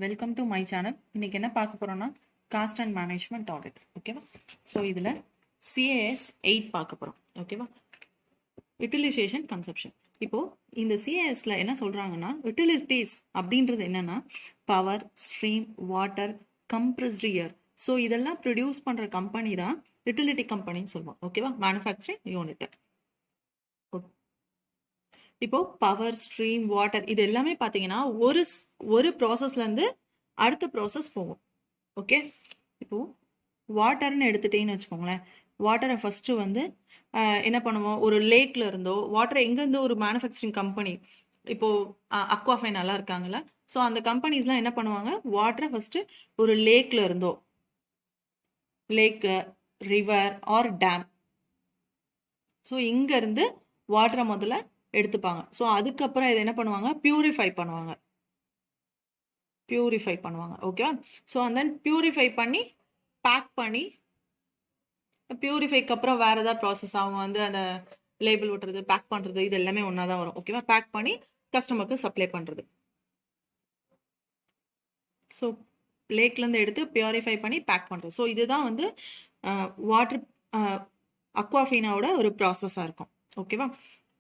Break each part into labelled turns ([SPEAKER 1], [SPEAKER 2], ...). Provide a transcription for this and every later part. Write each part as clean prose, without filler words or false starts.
[SPEAKER 1] Welcome to my channel. இன்னைக்கு என்ன பார்க்க போறோம்னா காஸ்ட் அண்ட் மேனேஜ்மெண்ட் ஆடிட். ஓகேவா? ஸோ இதில் CAS 8 பார்க்க போகிறோம். ஓகேவா? Utilization consumption. இப்போ இந்த CASல என்ன சொல்றாங்கன்னா, யூட்டிலிட்டிஸ் அப்படின்றது என்னன்னா power, stream, water, compressed air. So இதெல்லாம் ப்ரொடியூஸ் பண்ற கம்பெனி தான் யூட்டிலிட்டி கம்பெனின்னு சொல்லுவோம். ஓகேவா? Manufacturing unit. இப்போ பவர், ஸ்ட்ரீம், வாட்டர் இது எல்லாமே பார்த்தீங்கன்னா ஒரு ப்ராசஸ்ல இருந்து அடுத்த ப்ராசஸ் போகும். ஓகே, இப்போ வாட்டர்னு எடுத்துட்டேன்னு வச்சுக்கோங்களேன். வாட்டரை ஃபர்ஸ்ட் வந்து என்ன பண்ணுவோம், ஒரு லேக்ல இருந்தோ வாட்டர் எங்கேருந்தோ ஒரு மேனுஃபேக்சரிங் கம்பெனி, இப்போ அக்வாஃபைன் நல்லா இருக்காங்கல்ல, ஸோ அந்த கம்பெனிஸ்லாம் என்ன பண்ணுவாங்க, வாட்டரை ஃபர்ஸ்ட் ஒரு லேக்ல இருந்தோ, lake, river or dam, so இங்க இருந்து வாட்டரை முதல்ல எடுத்துப்பாங்க. ஸோ அதுக்கப்புறம் இதை என்ன பண்ணுவாங்க, பியூரிஃபை பண்ணுவாங்க. ஓகேவா? ஸோ அண்ட் தென் பியூரிஃபை பண்ணி பேக் பண்ணி, பியூரிஃபைக்கு அப்புறம் வேற ஏதாவது ப்ராசஸ் அவங்க வந்து அந்த லேபிள் ஒட்டுறது, பேக் பண்றது, இது எல்லாமே ஒன்றா தான் வரும். ஓகேவா? பேக் பண்ணி கஸ்டமருக்கு சப்ளை பண்றது. ஸோ லேக்லேருந்து எடுத்து பியூரிஃபை பண்ணி பேக் பண்றது. ஸோ இதுதான் வந்து வாட்டர் அக்வாஃபீனாவோட ஒரு ப்ராசஸாக இருக்கும். ஓகேவா?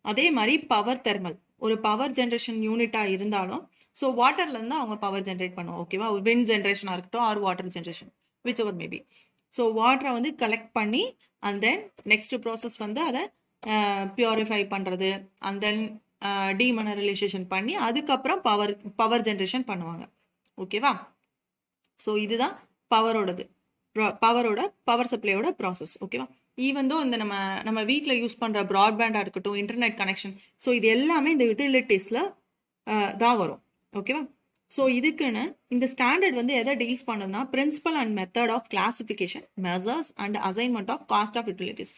[SPEAKER 1] அதே மாதிரி பவர் தெர்மல், ஒரு பவர் ஜென்ரேஷன் யூனிட்டா இருந்தாலும் ஸோ வாட்டர்ல இருந்து அவங்க பவர் ஜென்ரேட் பண்ணுவோம். ஓகேவா? விண்ட் ஜென்ரேஷனா இருக்கட்டும் ஆர் வாட்டர் ஜென்ரேஷன், விச் எவர் மேபி. ஸோ வாட்டரை வந்து கலெக்ட் பண்ணி அண்ட் தென் நெக்ஸ்ட் ப்ராசஸ் வந்து அதை பியூரிஃபை பண்றது, அண்ட் தென் டீமினரலைசேஷன் பண்ணி அதுக்கப்புறம் பவர் ஜென்ரேஷன் பண்ணுவாங்க. ஓகேவா? ஸோ இதுதான் பவர் சப்ளையோட ப்ராசஸ். ஓகேவா? ஈவன் தோ இந்த நம்ம வீட்டில் யூஸ் பண்ணுற ப்ராட்பேண்டாக இருக்கட்டும், இன்டர்நெட் கனெக்ஷன், ஸோ இது எல்லாமே இந்த யூட்டிலிட்டிஸில் தான் வரும். ஓகேவா? ஸோ இதுக்குன்னு இந்த ஸ்டாண்டர்ட் வந்து எதை டீல்ஸ் பண்ணுதுன்னா, principle and method of classification, measures and assignment of cost of utilities.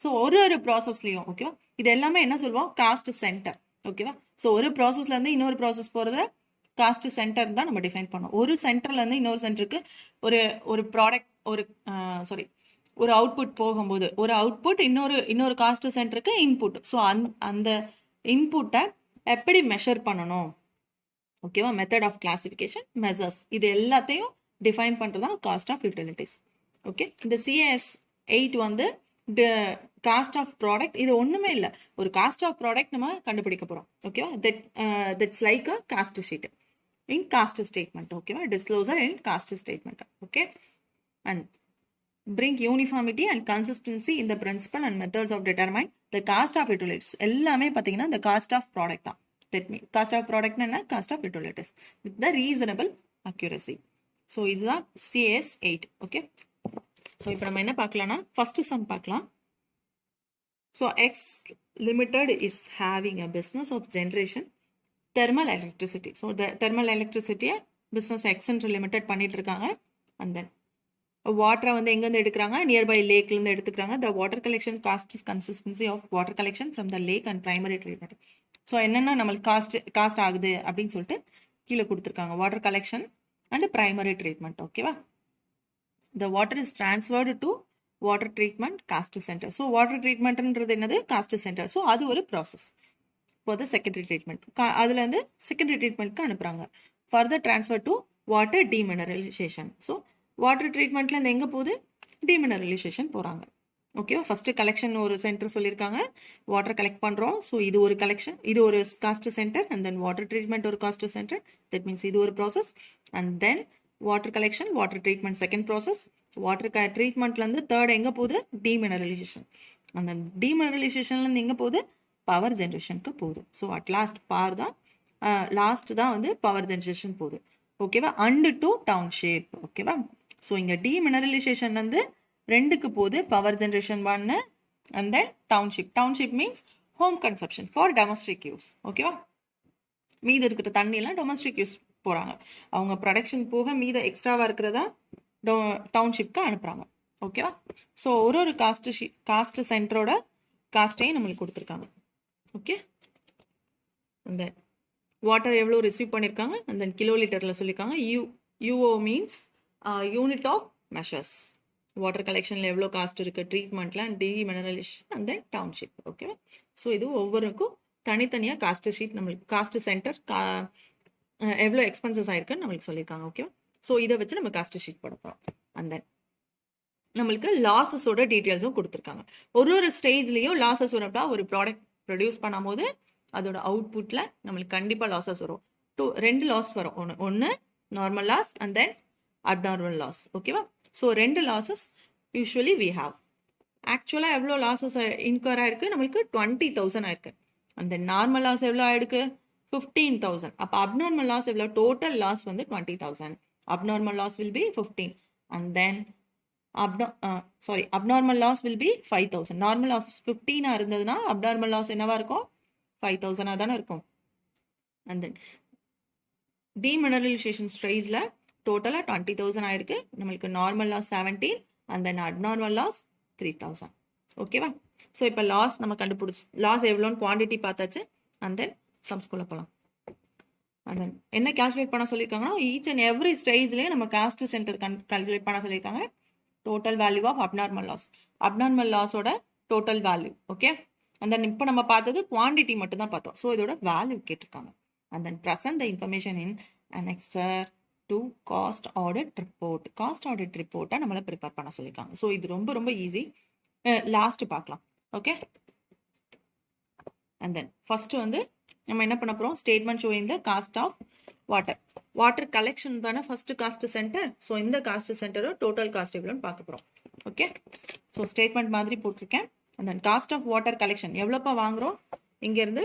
[SPEAKER 1] So ஒரு ப்ராசஸ்லையும் ஓகேவா, இது எல்லாமே என்ன சொல்லுவோம், காஸ்ட் சென்டர். ஓகேவா? ஸோ ஒரு ப்ராசஸ்லேருந்து இன்னொரு ப்ராசஸ் போகிறத காஸ்ட் சென்டர் தான் நம்ம டிஃபைன் பண்ணோம். ஒரு சென்டர்லேருந்து இன்னொரு சென்டருக்கு ஒரு ப்ராடக்ட் ஒரு அவுட்புட் போகும்போது ஒரு அவுட்புட் இன்னொரு காஸ்ட் சென்டருக்கு இன்புட். ஸோ அந்த இன்புட்டை எப்படி மெஷர் பண்ணணும், ஓகேவா, மெத்தட் ஆஃப் கிளாசிஃபிகேஷன், மெசர்ஸ், இது எல்லாத்தையும் டிஃபைன் பண்ணுறது தான் காஸ்ட் ஆஃப் யூட்டிலிட்டிஸ். ஓகே, இந்த CAS 8 வந்து காஸ்ட் ஆஃப் ப்ராடக்ட், இது ஒன்றுமே இல்லை, ஒரு காஸ்ட் ஆஃப் ப்ராடக்ட் நம்ம கண்டுபிடிக்க போகிறோம். ஓகேவா? That's like a cost sheet in cost statement. ஓகேவா? Disclosure in cost statement. Okay, and bring uniformity and consistency in the principle and methods of determine the cost of utilities. எல்லாமே பார்த்தீங்கன்னா the cost of product தான். That means cost of product என்ன, cost of utilities with the reasonable accuracy. So இதுதான் CAS 8. Okay, so இப்போ நம்ம என்ன பார்க்கலாம்னா first sum பார்க்கலாம். So X Limited is having a business of generation thermal electricity. So thermal electricity business X Limited பண்ணிட்டு இருக்காங்க. and then வாட்டரை வந்து எங்கேருந்து எடுக்கிறாங்க, நியர்பை லேக்லேருந்து எடுத்துக்கிறாங்க. The water collection cost is consistency of water collection from the lake and primary treatment. So என்னென்னா நம்மளுக்கு காஸ்ட் ஆகுது அப்படின்னு சொல்லிட்டு கீழே கொடுத்துருக்காங்க, water collection and primary treatment. ஓகேவா? The water is transferred to water treatment cost centre. So water ட்ரீட்மெண்ட்ன்றது என்னது, காஸ்ட் சென்டர். ஸோ அது ஒரு process for the secondary treatment. அதில் வந்து செகண்டரி ட்ரீட்மெண்ட்க்கு அனுப்புகிறாங்க. Further transfer to water demineralisation. So water ட்ரீட்மெண்ட்ல இருந்து எங்கே போகுது, டீமினரலைசேஷன் போகிறாங்க. ஓகேவா? ஃபர்ஸ்ட் கலெக்ஷன் ஒரு சென்டர் சொல்லியிருக்காங்க, வாட்டர் கலெக்ட் பண்ணுறோம். ஸோ இது ஒரு கலெக்ஷன், இது ஒரு cost centre. And then water treatment ஒரு காஸ்ட் சென்டர். தட் மீன்ஸ் இது ஒரு process. And then water collection, water treatment second process. Water ட்ரீட்மெண்ட்லேருந்து தேர்ட் எங்கே போகுது, டீமினரலைசேஷன். அந்த டீமினரலைசேஷன்லேருந்து எங்கே போகுது, பவர் ஜென்ரேஷனுக்கு போகுது. ஸோ அட் லாஸ்ட் தான் வந்து பவர் ஜென்ரேஷன் போகுது. ஓகேவா? And to township. ஓகேவா? ஸோ இங்கே டீமினரலைசேஷன் வந்து 2க்கு போகுது, power generation 1 and then township means home consumption for domestic use. ஓகேவா? மீது இருக்கிற தண்ணியெல்லாம் டொமஸ்டிக் யூஸ் போகிறாங்க, அவங்க ப்ரொடக்ஷன் போக மீத எக்ஸ்ட்ராவாக இருக்கிறதா டவுன்ஷிப்க்கு அனுப்புகிறாங்க. ஓகேவா? ஸோ ஒரு காஸ்ட் சென்டரோட காஸ்ட்டையும் நம்மளுக்கு கொடுத்துருக்காங்க. ஓகே, அந்த வாட்டர் எவ்வளோ ரிசீவ் பண்ணியிருக்காங்க, அந்த கிலோ லிட்டரில் சொல்லியிருக்காங்க. UO means unit of measures. Water கலெக்ஷனில் எவ்வளோ காஸ்ட் இருக்குது, ட்ரீட்மெண்ட்டில் and demineralisation and then township. ஓகேவா? ஸோ இது ஒவ்வொருக்கும் தனித்தனியாக காஸ்ட் ஷீட், நம்மளுக்கு காஸ்ட் சென்டர், எவ்வளோ எக்ஸ்பென்சஸ் ஆயிருக்குன்னு நம்மளுக்கு சொல்லியிருக்காங்க. ஓகேவா? ஸோ இதை வச்சு நம்ம காஸ்ட் ஷீட் போட போகிறோம். அண்ட் தென் நம்மளுக்கு லாஸஸோட டீட்டெயில்ஸும் கொடுத்துருக்காங்க. ஒரு ஸ்டேஜ்லேயும் லாஸஸ் வரப்பா ஒரு ப்ராடக்ட் ப்ரொடியூஸ் பண்ணும்போது அதோட அவுட்புட்டில் நம்மளுக்கு கண்டிப்பாக லாஸஸ் வரும். ரெண்டு லாஸ் வரும். ஒன்று normal loss and then abnormal loss. ஓகேவா? ஸோ ரெண்டு லாஸஸ் யூஸ்வலி வி ஹாவ். ஆக்சுவலாக எவ்வளோ லாஸஸ் இன்கர் ஆயிருக்கு? நம்மளுக்கு 20,000 ஆயிருக்கு. அந்த நார்மல் லாஸ் எவ்வளோ ஆயிருக்கு? 15,000. அப்போ அப்நார்மல் லாஸ் எவ்வளோ? டோட்டல் லாஸ் வந்து 20,000. Abnormal loss will be 15 and then abnormal loss will be 5,000. Normal of 15 இருந்ததுன்னா abnormal loss என்னவா இருக்கும்? 5,000 தானே இருக்கும். அண்ட் தென் டீமினரலைசேஷன் ஸ்டேஜ்ல டோட்டலா 20,000 ஆயிருக்கு. நம்மளுக்கு normal loss 17 and then abnormal loss 3,000. ஓகேவா? ஸோ இப்போ லாஸ் நம்ம கண்டுபிடிச்சி லாஸ் எவ்வளோன்னு குவான்டிட்டி பார்த்தாச்சு. அண்ட் தென் சம்ஸ்குள்ள போகலாம். அண்ட் தென் என்ன கால்குலேட் பண்ண சொல்லியிருக்காங்கன்னா ஈச் அண்ட் எவ்ரி ஸ்டேஜ்லேயே நம்ம காஸ்ட் சென்டர் கால்குலேட் பண்ண சொல்லியிருக்காங்க. Total value of abnormal loss, abnormal லாஸோட total value. Okay? And then இப்போ நம்ம பார்த்தது குவான்டிட்டி மட்டும் தான் பார்த்தோம். ஸோ இதோட வேல்யூ கேட்டிருக்காங்க. And then present the information in annexure to cost audit report. Cost audit ரிப்போர்ட்டை நம்மளை ப்ரிப்பேர் பண்ண சொல்லியிருக்காங்க. ஸோ இது ரொம்ப ரொம்ப ஈஸி. லாஸ்ட் பார்க்கலாம். ஓகே? அண்ட் தென் ஃபர்ஸ்ட் வந்து நம்ம என்ன பண்ண போகிறோம்? Statement showing the cost of water. Water collection தானே ஃபர்ஸ்ட் காஸ்ட் சென்டர். ஸோ இந்த காஸ்ட் சென்டரும் டோட்டல் காஸ்ட் எவ்வளோன்னு பார்க்க போகிறோம். ஓகே? ஸோ ஸ்டேட்மெண்ட் மாதிரி போட்டிருக்கேன். And then cost of water collection எவ்வளோப்பா வாங்குறோம்? இங்கேருந்து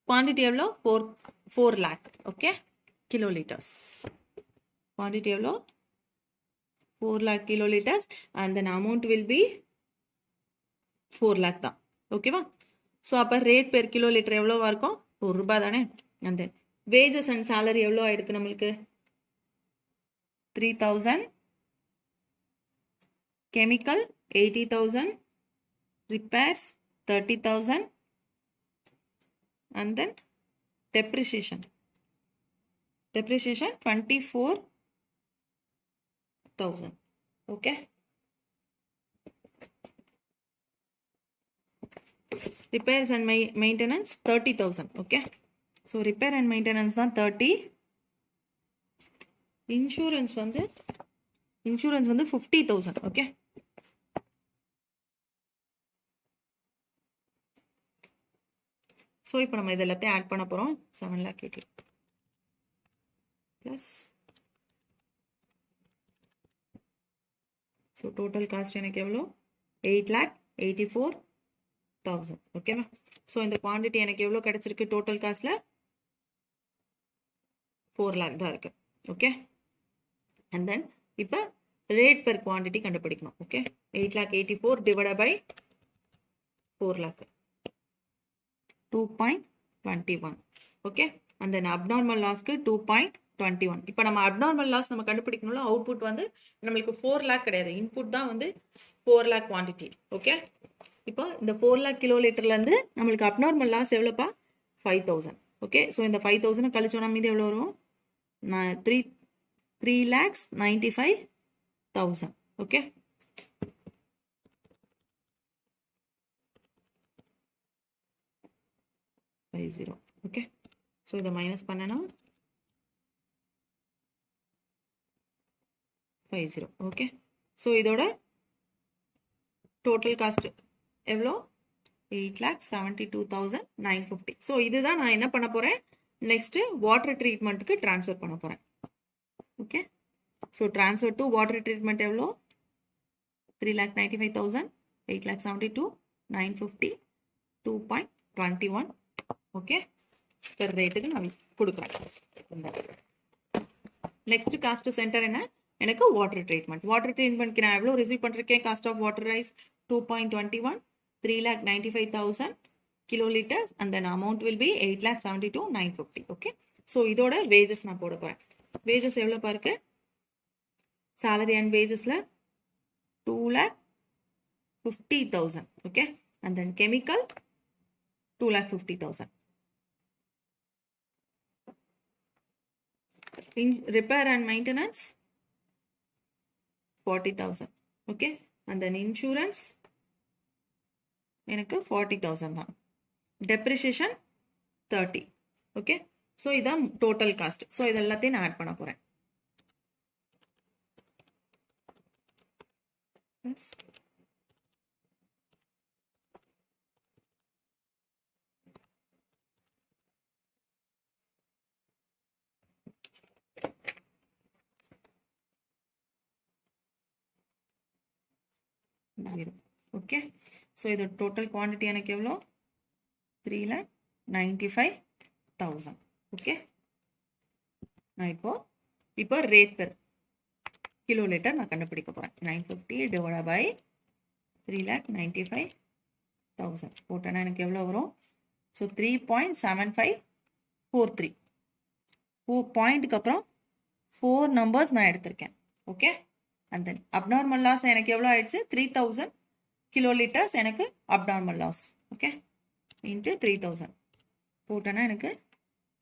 [SPEAKER 1] குவான்டிட்டி எவ்வளோ? 4 lakh. Okay? Kilo litres. Quantity எவ்வளோ? 4 lakh kilo litres. And then amount will be 4 lakh தான். ஓகேவா? ஸோ அப்போ ரேட் பெர் கிலோ லிட்டர் எவ்வளோவா இருக்கும்? ₹1 தானே. And then wages and salary எவ்வளோ ஆயிருக்கு நம்மளுக்கு? 3,000. Chemical 80,000. Repairs 30,000. And then depreciation 24,000. Okay? repairs and maintenance 30,000. okay? So repair and maintenance தான் 30. Insurance வந்து 50,000. ஓகே? ஸோ இப்போ நம்ம இது எல்லாத்தையும் ஆட் பண்ண போகிறோம். 7,80,000 ப்ளஸ். ஸோ டோட்டல் காஸ்ட் எனக்கு எவ்வளோ? 8,84,000. ஓகேவா? ஸோ இந்த குவான்டிட்டி எனக்கு எவ்வளோ கிடைச்சிருக்கு? டோட்டல் காஸ்ட்ல 4 lakh தான் இருக்கு. ஓகே? அண்ட் தென் இப்போ ரேட் பெர் குவான்டிட்டி கண்டுபிடிக்கணும். Okay? 8,84,000 divided by 4 lakh 2.21. Okay? And then abnormal லாஸ்க்கு 2.21. இப்போ நம்ம அப்நார்மல் லாஸ் நம்ம கண்டுபிடிக்கணும்ல, அவுட்புட் வந்து நம்மளுக்கு 4 lakh கிடையாது. இன்புட் தான் வந்து 4 lakh குவான்டிட்டி. ஓகே? இப்போ இந்த 4 lakh கிலோ லிட்டர்லேருந்து நம்மளுக்கு அப்நார்மல் லாஸ் எவ்வளோப்பா? 5,000. ஓகே? ஸோ இந்த 5,000 கழிச்சோன்னா மீது எவ்வளோ வரும்? 3,95,000. ஓகே? ஓகே? ஸோ இதை மைனஸ் பண்ணனா 50. ஓகே? ஸோ இதோட டோட்டல் காஸ்ட் எவ்வளோ? 8,72,950. ஸோ இதுதான் நான் என்ன பண்ண போகிறேன்? நெக்ஸ்ட் வாட்டர் ட்ரீட்மெண்ட்டுக்கு ட்ரான்ஸ்ஃபர் பண்ண போகிறேன். Okay? So transfer to water treatment எவ்வளோ? 3,95,000, 8,72,950, 2.21. ஓகே? பெர் ரேட்டுக்கு நான் கொடுக்குறேன். நெக்ஸ்ட் காஸ்ட் சென்டர் என்ன? எனக்கு வாட்டர் ட்ரீட்மெண்ட். வாட்டர் ட்ரீட்மெண்ட்க்கு நான் எவ்வளோ ரிசீவ் பண்ணிருக்கேன்? Cost of water rise 2.21, 3,95,000 kiloliters, and then amount will be 8,72,950. Okay? So இதோட வேஜஸ் நான் போட போகிறேன். வேஜஸ் எவ்வளோ பாருக்கு? salary and wagesல 2,50,000. Okay? and then chemical 2,50,000. in repair and maintenance 40,000. Okay? and then insurance எனக்கு 40,000 தான். depreciation 30. ஓகே? ஸோ இதான் டோட்டல் காஸ்ட். ஸோ இது எல்லாத்தையும் நான் ஆட் பண்ண போறேன். ஜீரோ. ஓகே, ஸோ இது டோட்டல் குவான்டிட்டி எனக்கு எவ்வளோ? 3,95,000. ஓகே, நான் இப்போ ரேட் பெர் கிலோ லிட்டர் நான் கண்டுபிடிக்க போகிறேன். 950 டிவைட் பை 3,95,000 போட்டேன்னா எனக்கு எவ்வளோ வரும்? ஸோ 3.7543. 4 பாயிண்ட்டுக்கு அப்புறம் 4 நம்பர்ஸ் நான் எடுத்திருக்கேன். Okay, and then abnormal loss எனக்கு எவ்வளோ ஆயிடுச்சு? 3,000 கிலோ லிட்டர்ஸ் எனக்கு அப்நார்மல் லாஸ். ஓகே, இன்ட்டு 3,000 போட்டேன்னா எனக்கு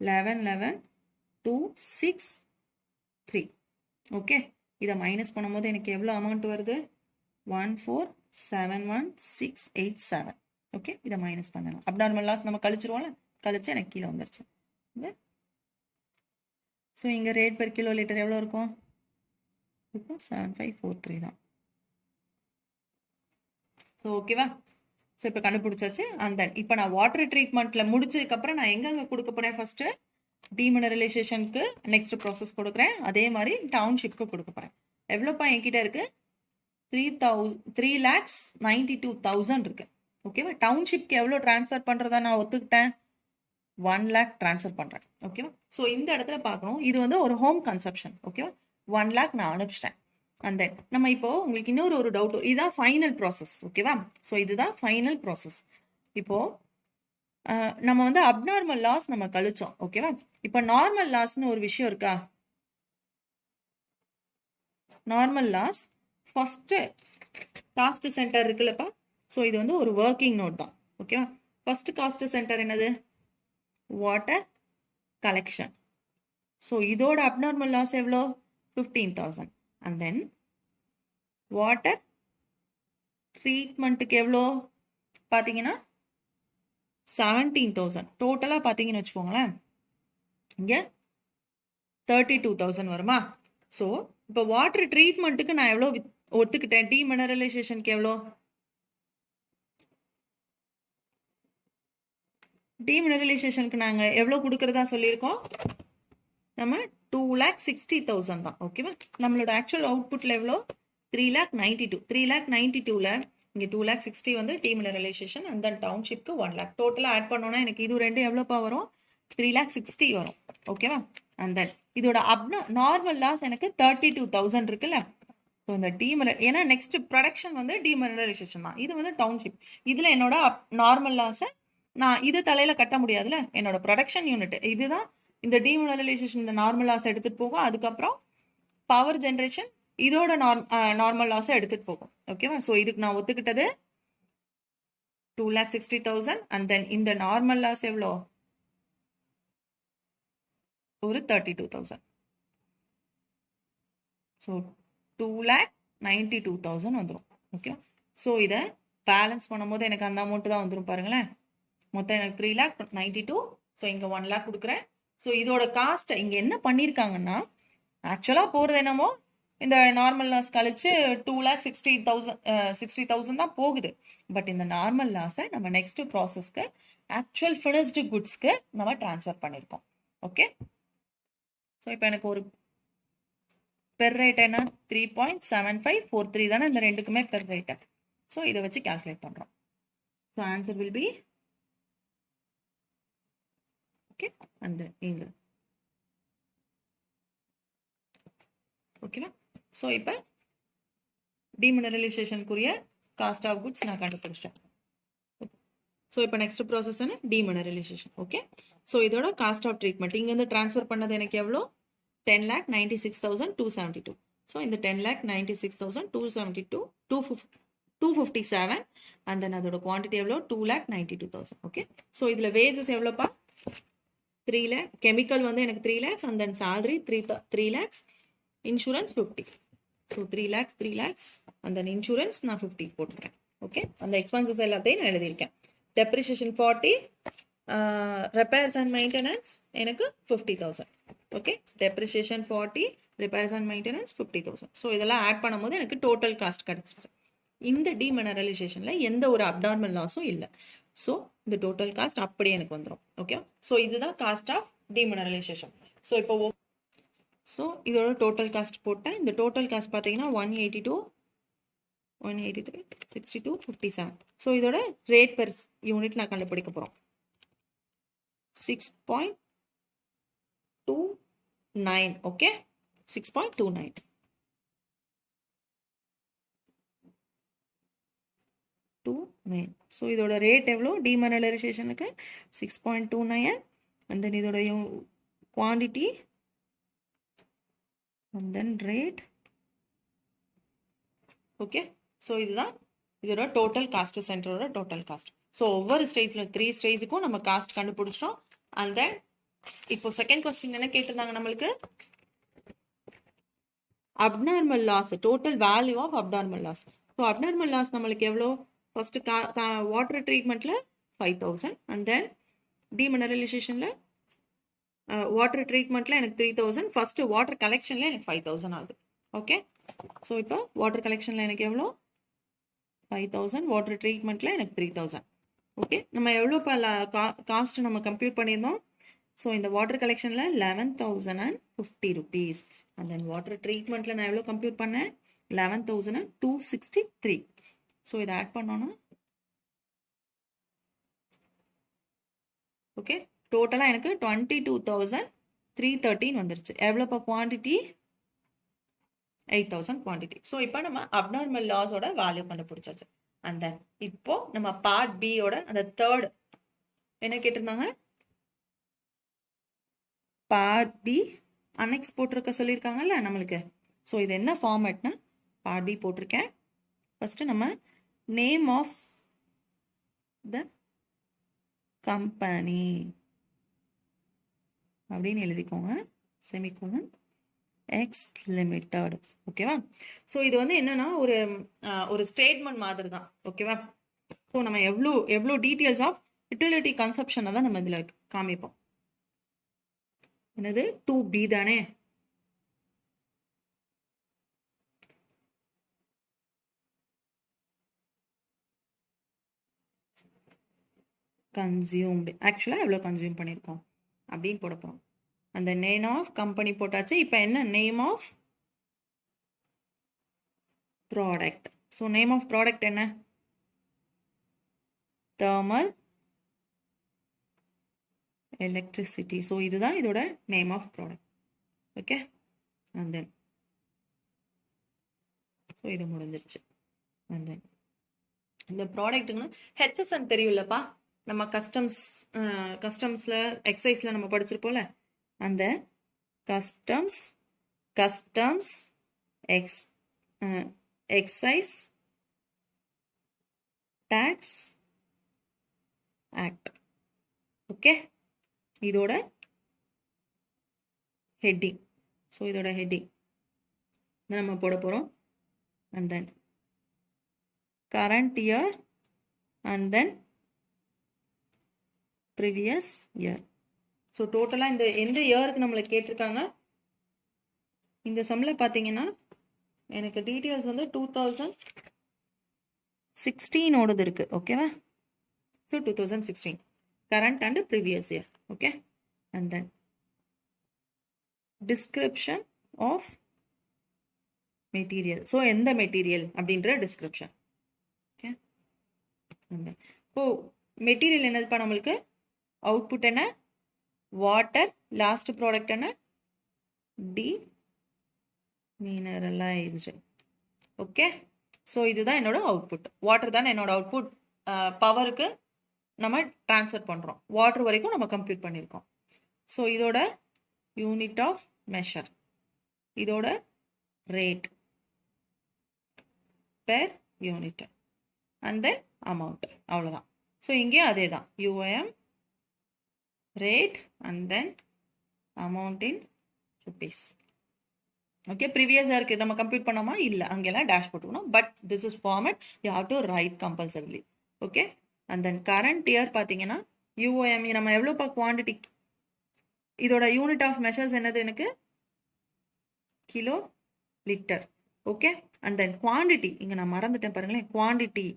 [SPEAKER 1] 11,11,263. ஓகே, இதை மைனஸ் பண்ணும்போது எனக்கு எவ்வளோ அமௌண்ட் வருது? 1471687. ஓகே, இதை மைனஸ் பண்ணலாம். அப்நார்மல் லாஸ் நம்ம கழிச்சிருவோம்ல, கழிச்சு எனக்கு கீழே வந்துருச்சு. ஸோ இங்கே ரேட் பெர் கிலோ லிட்டர் எவ்வளோ இருக்கும்? இப்போ 7543 தான். ஸோ ஓகேவா? ஸோ இப்போ கண்டுபிடிச்சாச்சு. அண்ட் தென் இப்போ நான் வாட்டர் ட்ரீட்மெண்ட்டில் முடிச்சதுக்கப்புறம் நான் எங்கெங்கே கொடுக்க போகிறேன்? ஃபர்ஸ்ட்டு டீமினரலைசேஷனுக்கு நெக்ஸ்ட் ப்ராசஸ் கொடுக்குறேன். அதே மாதிரி டவுன்ஷிப்க்கு கொடுக்க போகிறேன். எவ்வளோப்பா என்கிட்ட இருக்கு? 3,92,000 இருக்கு. ஓகேவா? டவுன்ஷிப்க்கு எவ்வளோ ட்ரான்ஸ்ஃபர் பண்ணுறதா நான் ஒத்துக்கிட்டேன்? 1 lakh ட்ரான்ஸ்ஃபர் பண்ணுறேன். ஓகேவா? ஸோ இந்த இடத்துல பார்க்கணும், இது வந்து ஒரு ஹோம் கன்சப்ஷன். ஓகேவா? 1 lakh நான் அனுப்பிச்சிட்டேன். அண்ட் தென் நம்ம இப்போ உங்களுக்கு இன்னொரு ஒரு டவுட், இதுதான் ஃபைனல் ப்ராசஸ். ஓகேவா? ஸோ இதுதான் ஃபைனல் ப்ராசஸ். இப்போ நம்ம வந்து அப்நார்மல் லாஸ் நம்ம கழிச்சோம். ஓகேவா? இப்போ நார்மல் லாஸ்னு ஒரு விஷயம் இருக்கா? Normal loss first cost centre இருக்குல்லப்பா. ஸோ இது வந்து ஒரு ஒர்க்கிங் நோட் தான். ஓகேவா? ஃபர்ஸ்ட் காஸ்ட் சென்டர் என்னது? Water collection. ஸோ இதோட அப்நார்மல் லாஸ் எவ்வளோ? 15,000. அண்ட் தென் வாட்டர் ட்ரீட்மெண்ட்டுக்கு எவ்வளோ பார்த்தீங்கன்னா 17,000. டோட்டலாக பார்த்தீங்கன்னு வச்சுக்கோங்களேன், இங்கே 32,000 வருமா? ஸோ இப்போ வாட்டர் ட்ரீட்மெண்ட்டுக்கு நான் எவ்வளோ ஒத்துக்கிட்டேன்? டீமினரலைசேஷனுக்கு எவ்வளோ? டீமினரலைசேஷனுக்கு நாங்கள் எவ்வளோ கொடுக்குறதா சொல்லியிருக்கோம்? நம்ம 2,60,000 தான். ஓகேவா? நம்மளோட ஆக்சுவல் அவுட்புட்டில் எவ்வளோ? 3,92,000. 3,92,000ல இங்கே 2,60,000 வந்து டீமினரலைசேஷன், அண்ட் தென் டவுன்ஷிப்க்கு 1 lakh. டோட்டலாக ஆட் பண்ணோன்னா எனக்கு இது ரெண்டும் எவ்வளோப்பா வரும்? 3,60,000 வரும். ஓகேவா? அண்ட் தென் இதோட நார்மல் லாஸ் எனக்கு 32,000 இருக்குல்ல. ஸோ இந்த ஏன்னா நெக்ஸ்ட் ப்ரொடக்ஷன் வந்து டீமினரலைசேஷன் தான், இது வந்து டவுன்ஷிப். இதில் என்னோட நார்மல் லாஸை நான் இது தலையில கட்ட முடியாதுல்ல. என்னோட ப்ரொடக்ஷன் யூனிட் இதுதான் இந்த டீமினரலைசேஷன் நார்மல் லாஸ் எடுத்துட்டு போகும். அதுக்கப்புறம் பவர் ஜென்ரேஷன் இதோட நார்மல் லாஸை எடுத்துட்டு போகும். ஓகேவா? ஸோ இதுக்கு நான் ஒத்துக்கிட்டது 2,60,000. அண்ட் தென் இந்த நார்மல் லாஸ் எவ்வளோ? ஒரு 32,000. ஸோ 2,92,000 வந்துடும். ஓகே, ஸோ இதை பேலன்ஸ் பண்ணும்போது எனக்கு அந்த அமௌண்ட் தான் வந்துடும். பாருங்களேன், மொத்தம் எனக்கு 3,92,000. ஸோ இங்கே 1 lakh கொடுக்குறேன். ஸோ இதோட காஸ்ட் இங்கே என்ன பண்ணியிருக்காங்கன்னா, ஆக்சுவலாக போகிறது என்னமோ இந்த நார்மல் லாஸ் கழிச்சு 2,60,000 தான் போகுது. பட் இந்த நார்மல் லாஸை நம்ம நெக்ஸ்ட் ப்ராசஸ்க்கு ஆக்சுவல் ஃபினிஷ்டு குட்ஸ்க்கு நம்ம டிரான்ஸ்ஃபர் பண்ணியிருக்கோம். ஓகே, ஸோ இப்போ எனக்கு ஒரு பெர் ரேட் என்ன? 3.7543 தானே இந்த ரெண்டுக்குமே பெர் ரேட்டு. ஸோ இதை வச்சு கால்குலேட் பண்ணுறோம். So answer will B okay அந்த இங்கே. ஓகேவா? ஸோ இப்போ டீமினரலைசேஷனுக்குரிய காஸ்ட் ஆஃப் குட்ஸ் நான் கண்டுபிடிச்சிட்டேன். ஸோ இப்போ நெக்ஸ்ட் ப்ராசஸ் என்ன? டீமினரலைசேஷன். ஓகே, ஸோ இதோட காஸ்ட் ஆஃப் ட்ரீட்மெண்ட் இங்கேருந்து ட்ரான்ஸ்ஃபர் பண்ணது எனக்கு எவ்வளோ? 10,96,272. ஸோ இந்த 10,96,272 257. அண்ட் தென் அதோட குவான்டிட்டி எவ்வளோ? 2,92,000. ஓகே, ஸோ இதில் வேஜஸ் எவ்வளோப்பா? 3 lakh. கெமிக்கல் வந்து எனக்கு 3 lakhs. And then salary 3 lakhs. Insurance 50. So 3 lakhs. And then insurance நான் 50 போட்டுருக்கேன். ஓகே, அந்த எக்ஸ்பென்சஸ் எல்லாத்தையும் நான் எழுதியிருக்கேன். டெப்ரிசியேஷன் 40. repairs and maintenance எனக்கு 50,000. Okay, depreciation 40, repairs and maintenance 50,000. So இதெல்லாம் ஆட் பண்ணும்போது எனக்கு டோட்டல் காஸ்ட் கிடைச்சிருச்சு. இந்த டீமினரலைசேஷன்ல எந்த ஒரு அப்நார்மல் லாஸும் இல்லை. ஸோ இந்த டோட்டல் காஸ்ட் அப்படியே எனக்கு வந்துடும். ஓகே, ஸோ இதுதான் காஸ்ட் ஆஃப் டீமினரலைசேஷன். ஸோ இப்போ ஸோ இதோட டோட்டல் காஸ்ட் போட்டேன். இந்த டோட்டல் காஸ்ட் பார்த்தீங்கன்னா 182, 183, 62, 57. ஸோ இதோட ரேட் பெர் யூனிட் நான் கண்டுபிடிக்க போகிறோம். 6.29. ஓகே, 6.29. ஸோ இதோட ரேட் எவ்வளோ டீமினரலைசேஷனுக்கு? 6.29. அண்ட் தென் இதோட quantity and then rate. Okay, so இதுதான் இதோட டோட்டல் காஸ்ட், சென்டரோட டோட்டல் காஸ்ட். ஸோ ஒவ்வொரு ஸ்டேஜில் 3 ஸ்டேஜுக்கும் நம்ம காஸ்ட் கண்டுபிடிச்சிட்டோம். அண்ட் தென் இப்போ செகண்ட் கொஸ்டின் என்ன கேட்டிருந்தாங்க நம்மளுக்கு? Abnormal loss, total value of abnormal loss. So abnormal loss நம்மளுக்கு எவ்வளோ? ஃபர்ஸ்ட் வாட்டர் ட்ரீட்மெண்ட்ல 5,000 அண்ட் தென் டீமினரலைசேஷனில் வாட்டர் ட்ரீட்மெண்ட்ல எனக்கு 3,000, ஃபர்ஸ்ட் வாட்டர் கலெக்ஷன்ல எனக்கு 5,000 ஆகுது. ஓகே, ஸோ இப்போ வாட்டர் கலெக்ஷன்ல எனக்கு எவ்வளோ? 5,000, வாட்டர் ட்ரீட்மெண்ட்ல எனக்கு 3,000. ஓகே, நம்ம எவ்வளோ காஸ்ட் நம்ம கம்ப்யூட் பண்ணியிருந்தோம்? ஸோ இந்த வாட்டர் கலெக்ஷன்ல 11,050 rupees. அண்ட் தென் வாட்டர் ட்ரீட்மெண்ட்ல நான் எவ்வளோ கம்ப்யூட் பண்ணேன்? 11,263. ஸோ இதை ஆட் பண்ணோன்னா ஓகே, டோட்டலாக எனக்கு 22,313 வந்துருச்சு. எவ்வளோப்பா குவான்டிட்டி? 8,000 குவான்டிட்டி. ஸோ இப்போ நம்ம அப்நார்மல் லாஸோட வேல்யூ கண்டுபிடிச்சாச்சு. அண்ட் தென் இப்போ நம்ம பார்ட் பியோட அந்த தேர்ட் என்ன கேட்டிருந்தாங்க? பார்ட் பி அனெக்ஸ் போட்டிருக்க சொல்லியிருக்காங்கல்ல நம்மளுக்கு. ஸோ இது என்ன ஃபார்மேட்னா பார்ட் பி போட்டிருக்கேன். ஃபர்ஸ்ட் நம்ம நேம் ஆஃப் த கம்பெனி அப்படின்னு எழுதிக்கோங்க, செமிகோலன் எக்ஸ் லிமிடெட். ஓகேவா? ஸோ இது வந்து என்னன்னா ஒரு ஸ்டேட்மெண்ட் மாதிரி தான். ஓகேவா? ஸோ நம்ம எவ்வளோ டீட்டெயில்ஸ் ஆஃப் யூட்டிலிட்டி கன்சப்ஷனை தான் நம்ம இதில் காமிப்போம். என்னது 2B தானே? கன்சியூம்டு, ஆக்சுவலாக எவ்வளோ கன்சியூம் பண்ணியிருக்கோம் அப்படின்னு போட போகிறோம். அந்த நேம் ஆஃப் கம்பெனி போட்டாச்சு. இப்போ என்ன name of product? So name of product என்ன? Thermal electricity. ஸோ இதுதான் இதோட name of product. Okay, and then so இது முடிஞ்சிருச்சு. அண்ட் தென் இந்த ப்ராடக்ட்டுங்கன்னா ஹெச்எஸ்என் தெரியும்லப்பா, நம்ம கஸ்டம்ஸ்ல எக்ஸைஸ்ல நம்ம படிச்சிருப்போம்ல, அந்த customs excise tax act. Okay, இதோட ஹெட்டிங். ஸோ இதோட ஹெட்டிங் நம்ம போட போறோம். And then current year and then previous year. So டோட்டலாக இந்த எந்த இயருக்கு நம்மளை கேட்டிருக்காங்க? இந்த சம்மில் பார்த்தீங்கன்னா எனக்கு டீட்டெயில்ஸ் வந்து 2016 இருக்கு. ஓகேவா? So 2016 current and previous year. Okay, and then description of material. So எந்த மெட்டீரியல் அப்படின்ற டிஸ்கிரிப்ஷன். ஓகே, அண்ட் தென் இப்போ மெட்டீரியல் என்னதுப்பா நம்மளுக்கு? அவுட்புட் என்ன? வாட்டர். லாஸ்ட் ப்ராடக்ட் என்ன? டீமினரலைஸ்டு. ஓகே, ஸோ இதுதான் என்னோட அவுட்புட். வாட்டர் தான் என்னோட அவுட்புட். பவருக்கு நம்ம டிரான்ஸ்ஃபர் பண்ணுறோம். வாட்டர் வரைக்கும் நம்ம கம்ப்யூட் பண்ணியிருக்கோம். ஸோ இதோட யூனிட் ஆஃப் மெஷர், இதோட rate per unit and then amount. அவ்வளோதான். ஸோ இங்கேயும் அதே தான், UIM rate and then amount in rupees. Okay, previous year நம்ம கம்ப்யூட் பண்ணோமா? இல்ல, அங்கெல்லாம் டேஷ் போட்டுக்கணும். But this is format, you have to right compulsorily. Okay, and then current year பார்த்தீங்கன்னா UOM நம்ம எவ்வளோப்பா குவான்டிட்டி, இதோட யூனிட் ஆஃப் மெஷர்ஸ் என்னது எனக்கு kilo litre. Okay, and then quantity இங்க நான் மறந்துட்டேன் பாருங்களேன், quantity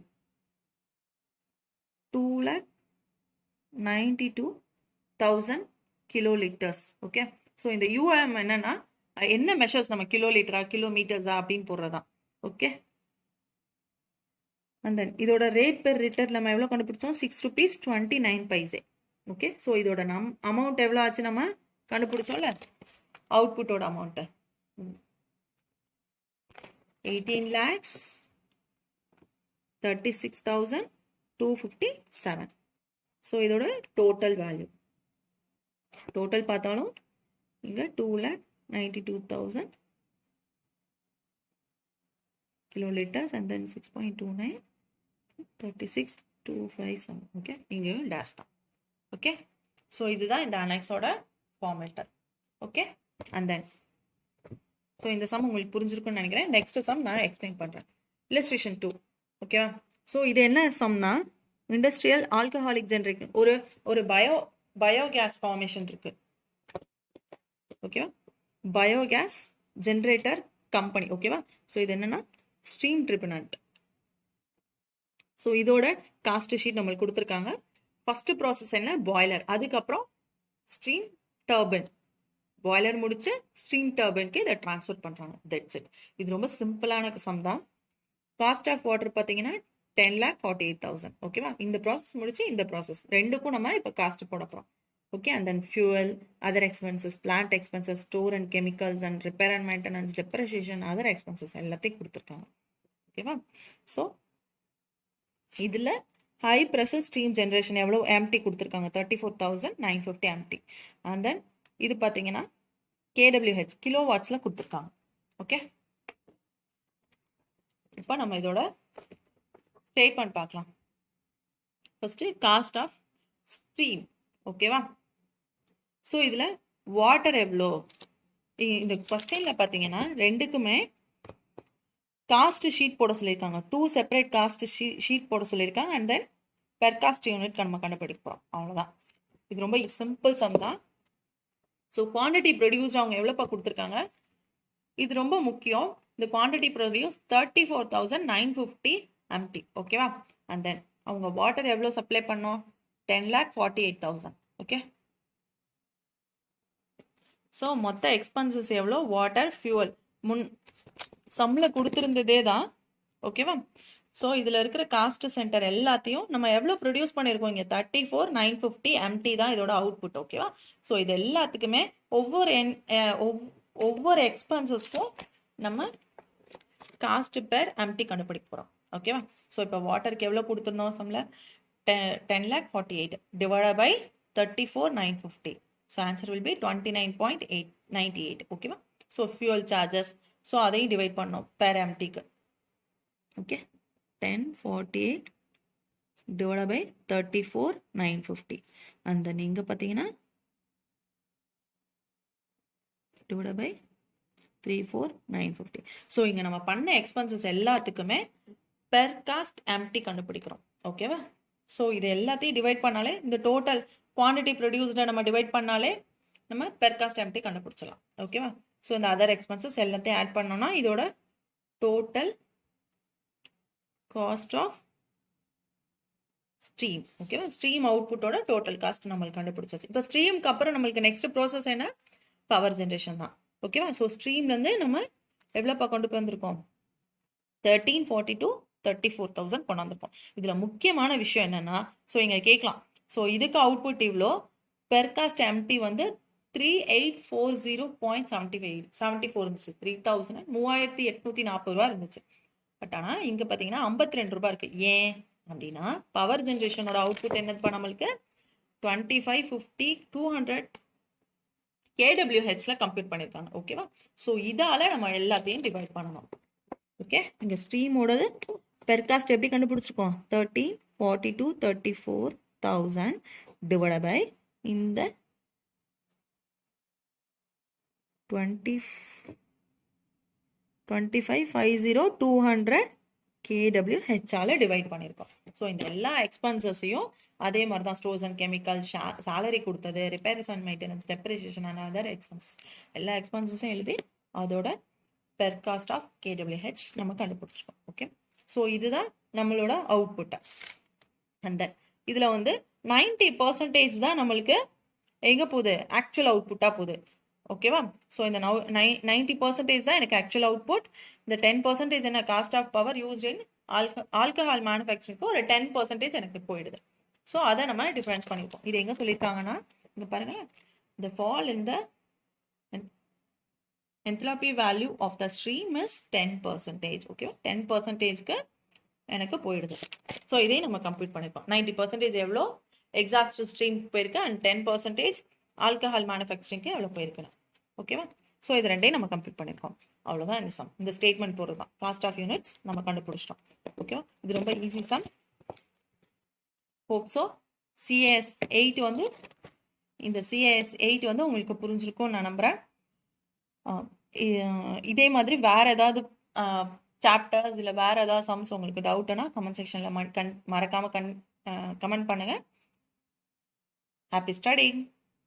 [SPEAKER 1] 2,92,000 kilo litres. Okay, so இந்த யூஎம் என்னன்னா என்ன மெஷர்ஸ் நம்ம கிலோ லிட்டரா கிலோமீட்டர்ஸா அப்படின்னு போடுறதான். ஓகே, அண்ட் தென் இதோட ரேட் பெர் லிட்டர் நம்ம எவ்வளோ கண்டுபிடிச்சோம், ₹6.29. ஓகே, ஸோ இதோட அமௌண்ட் எவ்வளோ ஆச்சு நம்ம கண்டுபிடிச்சோம்ல, அவுட்புட்டோட அமௌண்ட்டு 18,36,257. ஸோ இதோட டோட்டல் வேல்யூ, டோட்டல் பார்த்தாலும் இங்கே 2,92,000 kilo litres and then 6.29 36,257. Okay, இங்கேயும் டேஷ் தான். ஓகே, ஸோ இதுதான் இந்த அனெக்ஸோட formatter. Okay, and then so இந்த சம் உங்களுக்கு புரிஞ்சிருக்குன்னு நினைக்கிறேன். நெக்ஸ்ட் சம் நான் எக்ஸ்பிளைன் பண்ணுறேன். இல்லஸ்ட்ரேஷன் 2. ஓகேவா, ஸோ இது என்ன சம்னா இண்டஸ்ட்ரியல் ஆல்கஹாலிக் ஜெனரேஷன், ஒரு பயோகேஸ் ஃபார்மேஷன் இருக்கு. ஓகேவா, பயோகேஸ் ஜெனரேட்டர் கம்பெனி. ஓகேவா, ஸோ இது என்னன்னா ஸ்ட்ரீம் ட்ரிபினன்ட். ஸோ இதோட காஸ்ட் ஷீட் நம்மளுக்கு கொடுத்துருக்காங்க. ஃபர்ஸ்ட் ப்ராசஸ் என்ன, பாய்லர், அதுக்கப்புறம் ஸ்ட்ரீம் டர்பைன். பாய்லர் முடிச்சு ஸ்ட்ரீம் டர்பைனுக்கு இதை ட்ரான்ஸ்ஃபர் பண்ணுறாங்க. That's it. இது ரொம்ப சிம்பிளான சம் தான். காஸ்ட் ஆஃப் வாட்டர் பார்த்தீங்கன்னா 10,48,000. ஓகேவா, இந்த ப்ராசஸ் முடிச்சு இந்த ப்ராசஸ் ரெண்டுக்கும் நம்ம இப்போ காஸ்ட் போட போகிறோம். Okay, and then fuel, other expenses, plant expenses, store and chemicals and repair and maintenance, depreciation, other expenses எல்லாத்தையும் கொடுத்துருக்காங்க. ஓகேவா, ஸோ இதில் ஹை ப்ரெஷர் ஸ்ட்ரீம் ஜென்ரேஷன் எவ்வளோ எம்டி கொடுத்துருக்காங்க, 34,950 எம்டி. அண்ட் தென் இது பார்த்தீங்கன்னா KWH கிலோ வாட்ஸில் கொடுத்துருக்காங்க. ஓகே, இப்போ நம்ம இதோட ஸ்டேட்மெண்ட் பார்க்கலாம். First cost of stream. ஓகேவா, ஸோ இதில் வாட்டர் எவ்வளோ, இந்த கொஸ்டினில் பார்த்தீங்கன்னா ரெண்டுக்குமே காஸ்ட் ஷீட் போட சொல்லியிருக்காங்க. 2 செப்பரேட் காஸ்ட் ஷீட் போட சொல்லியிருக்காங்க. And then per cost unit நம்ம கண்டுபிடிக்க போகிறோம். அவ்வளோதான். இது ரொம்ப சிம்பிள் சம் தான். ஸோ குவான்டிட்டி ப்ரொடியூஸ்ட் அவங்க எவ்வளோப்பா கொடுத்துருக்காங்க, இது ரொம்ப முக்கியம். இந்த குவான்டிட்டி ப்ரொடியூஸ் 34,950 எம்டி. ஓகேவா, அண்ட் தென் அவங்க வாட்டர் எவ்வளோ சப்ளை பண்ணோம், 10,48,000. ஓகே, ஸோ மொத்த எக்ஸ்பென்சஸ் எவ்வளோ, வாட்டர், ஃபியூவல் முன் சம்ல கொடுத்துருந்ததே தான். ஓகேவா, ஸோ இதில் இருக்கிற காஸ்ட் சென்டர் எல்லாத்தையும் நம்ம எவ்வளோ ப்ரொடியூஸ் பண்ணியிருக்கோம், இங்கே 34,950 எம்டி தான் இதோட அவுட்புட். ஓகேவா, ஸோ இது எல்லாத்துக்குமே ஒவ்வொரு எக்ஸ்பென்சஸ்க்கும் நம்ம காஸ்ட் பெர் எம்டி கண்டுபிடிக்க போகிறோம். ஓகேவா, ஸோ இப்போ வாட்டருக்கு எவ்வளோ கொடுத்துருந்தோம் சம்ல, 10,48 divide by 34,950. So answer will be 29.98. ஓகேவா, ஸோ ஃபியூவல் சார்ஜஸ், ஸோ அதையும் டிவைட் பண்ணோம் பெர் எம்டிக்கு. Okay, 1048 divide by 34,950. அந்த நீங்க பார்த்தீங்கன்னா டிவைட் பை 34,950. ஸோ இங்கே நம்ம பண்ண எக்ஸ்பென்சஸ் எல்லாத்துக்குமே பெர் காஸ்ட் எம்டி கண்டுபிடிக்கிறோம். ஓகேவா, ஸோ இது எல்லாத்தையும் டிவைட் பண்ணாலே, இந்த டோட்டல் குவான்டிட்டி ப்ரொடியூஸ்டை நம்ம டிவைட் பண்ணாலே நம்ம பெர் காஸ்ட் எம்டி கண்டுபிடிச்சலாம். ஓகேவா, ஸோ இந்த அதர் எக்ஸ்பென்சஸ் எல்லாத்தையும் ஆட் பண்ணோம்னா இதோட டோட்டல் காஸ்ட் ஆஃப் ஸ்ட்ரீம். ஓகேவா, ஸ்ட்ரீம் அவுட்புட்டோட டோட்டல் காஸ்ட் நம்மளுக்கு கண்டுபிடிச்சாச்சு. இப்போ ஸ்ட்ரீமுக்கு அப்புறம் நம்மளுக்கு நெக்ஸ்ட் ப்ராசஸ் என்ன, பவர் ஜென்ரேஷன் தான். ஓகேவா, ஸோ ஸ்ட்ரீம்லேருந்து நம்ம எவ்வளோப்பா கொண்டு வந்திருக்கோம், 1342 34,000 கொண்டு வந்திருக்கோம். இதில் முக்கியமான விஷயம் என்னன்னா, ஸோ இங்கே கேட்கலாம், ஸோ இதுக்கு அவுட்புட் இவ்வளோ, பெர் காஸ்ட் எம்டி வந்து 3840.74 இருந்துச்சு. 3,840 ரூபா இருந்துச்சு. பட் ஆனால் இங்கே பார்த்தீங்கன்னா 52 ரூபாய் இருக்கு. ஏன் அப்படின்னா பவர் ஜென்ரேஷனோட அவுட்புட் என்னப்பா நம்மளுக்கு 2550 200 kWh கம்ப்யூட் பண்ணியிருக்காங்க. ஓகேவா, ஸோ இதால நம்ம எல்லாத்தையும் டிவைட் பண்ணணும். ஓகே, இங்கே ஸ்ட்ரீமோடது பெர் காஸ்ட் எப்படி கண்டுபிடிச்சிருக்கோம், 1342 34,000 டிவைட் பை இந்த 2550 200 KWH டிவைட் பண்ணியிருக்கோம். ஸோ இந்த எல்லா எக்ஸ்பென்சஸையும் அதே மாதிரி தான் ஸ்டோர்ஸ் அண்ட் கெமிக்கல், சேலரி கொடுத்தது, repairs and maintenance, depreciation and other expenses, எல்லா எக்ஸ்பென்சஸும் எழுதி அதோட பெர் காஸ்ட் ஆஃப் KWH நம்ம கண்டுபிடிச்சிருக்கோம். ஓகே, ஸோ இதுதான் நம்மளோட அவுட்புட்டை. அண்ட் தென் இதில் வந்து 90% தான் நம்மளுக்கு எங்கே போகுது, ஆக்சுவல் அவுட்புட்டாக போகுது. ஓகேவா? ஸோ இந்த 90% தான் எனக்கு ஆக்சுவல் அவுட்புட். இந்த 10% என்ன cost of power used in alcohol மேனுஃபேக்சரிங்க்கு ஒரு 10% எனக்கு போயிடுது. ஸோ அதை நம்ம டிஃபரன்ஸ் பண்ணியிருக்கோம். இது எங்கே சொல்லியிருக்காங்கன்னா இங்கே பாருங்களேன், the fall in the enthalpy value of the stream is 10%. Okay, 10%க்கு எனக்கு போயிடுது. ஸோ இதையும் நம்ம கம்ப்ளீட் பண்ணியிருக்கோம். 90% எவ்வளோ எக்ஸாஸ்ட் ஸ்ட்ரீம் போயிருக்கு அண்ட் 10% ஆல்கஹால் மேனுஃபேக்சரிங்க்கு எவ்வளோ போயிருக்குன்னு. ஓகேவா? ஸோ இது ரெண்டையும் நம்ம கம்ப்ளீட் பண்ணியிருக்கோம். அவ்வளோதான் இந்த சம். இந்த ஸ்டேட்மெண்ட் போகிறது தான் காஸ்ட் ஆஃப் யூனிட்ஸ் நம்ம கண்டுபிடிச்சிட்டோம். ஓகேவா? இது ரொம்ப easy sum. Hope so. CAS 8 வந்து இந்த CAS 8 வந்து உங்களுக்கு புரிஞ்சிருக்கும்னு நான் நம்புகிறேன். இதே மாதிரி வேற ஏதாவது சாப்டர்ஸ் இல்லை வேற ஏதாவது சம்ஸ் உங்களுக்கு டவுட்னா கமெண்ட் செக்ஷனில் மறக்காம கமெண்ட் பண்ணுங்க. Happy studying.